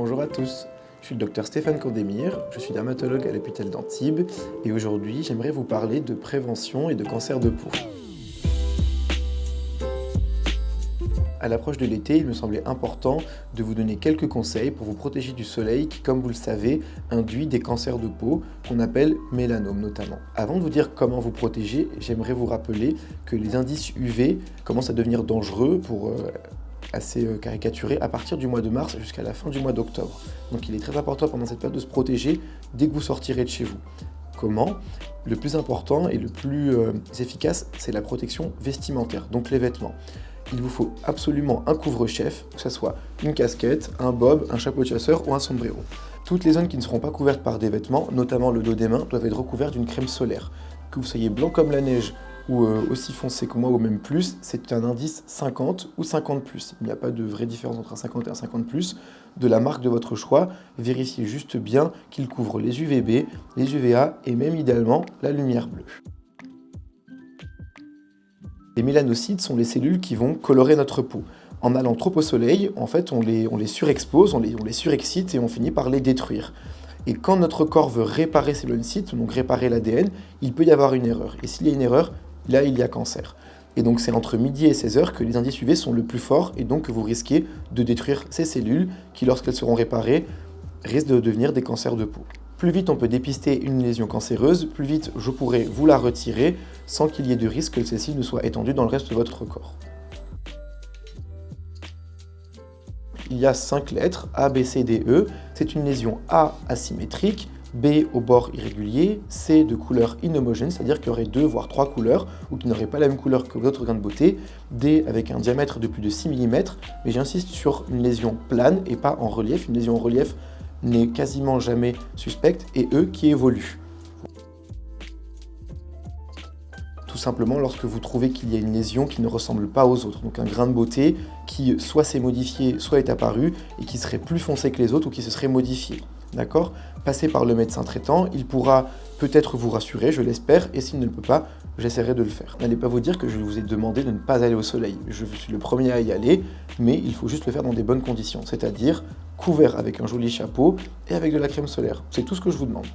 Bonjour à tous, je suis le docteur Stéphane Candémire, je suis dermatologue à l'hôpital d'Antibes et aujourd'hui j'aimerais vous parler de prévention et de cancer de peau. À l'approche de l'été, il me semblait important de vous donner quelques conseils pour vous protéger du soleil qui, comme vous le savez, induit des cancers de peau qu'on appelle mélanome notamment. Avant de vous dire comment vous protéger, j'aimerais vous rappeler que les indices UV commencent à devenir dangereux pour assez caricaturé à partir du mois de mars jusqu'à la fin du mois d'octobre. Donc il est très important pendant cette période de se protéger dès que vous sortirez de chez vous. Comment ? Le plus important et le plus efficace, c'est la protection vestimentaire, donc les vêtements. Il vous faut absolument un couvre-chef, que ce soit une casquette, un bob, un chapeau de chasseur ou un sombrero. Toutes les zones qui ne seront pas couvertes par des vêtements, notamment le dos des mains, doivent être recouvertes d'une crème solaire. Que vous soyez blanc comme la neige ou aussi foncé que moi ou même plus, c'est un indice 50 ou 50+. Il n'y a pas de vraie différence entre un 50 et un 50+. De la marque de votre choix, vérifiez juste bien qu'il couvre les UVB, les UVA et même idéalement la lumière bleue. Les mélanocytes sont les cellules qui vont colorer notre peau. En allant trop au soleil, en fait, on les surexpose, on les surexcite et on finit par les détruire. Et quand notre corps veut réparer ces mélanocytes, donc réparer l'ADN, il peut y avoir une erreur. Et s'il y a une erreur, là, il y a cancer. Et donc c'est entre midi et 16h que les indices UV sont le plus forts et donc que vous risquez de détruire ces cellules qui, lorsqu'elles seront réparées, risquent de devenir des cancers de peau. Plus vite on peut dépister une lésion cancéreuse, plus vite je pourrai vous la retirer sans qu'il y ait de risque que celle-ci ne soit étendue dans le reste de votre corps. Il y a 5 lettres, A, B, C, D, E. C'est une lésion A asymétrique, B au bord irrégulier, C de couleur inhomogène, c'est-à-dire qu'il y aurait 2 voire 3 couleurs ou qui n'auraient pas la même couleur que votre gain de beauté, D avec un diamètre de plus de 6 mm, mais j'insiste sur une lésion plane et pas en relief. Une lésion en relief n'est quasiment jamais suspecte, et E qui évolue. Tout simplement lorsque vous trouvez qu'il y a une lésion qui ne ressemble pas aux autres, donc un grain de beauté qui soit s'est modifié, soit est apparu et qui serait plus foncé que les autres ou qui se serait modifié. D'accord ? Passez par le médecin traitant, il pourra peut-être vous rassurer, je l'espère, et s'il ne le peut pas, j'essaierai de le faire. N'allez pas vous dire que je vous ai demandé de ne pas aller au soleil. Je suis le premier à y aller, mais il faut juste le faire dans des bonnes conditions, c'est-à-dire couvert avec un joli chapeau et avec de la crème solaire. C'est tout ce que je vous demande.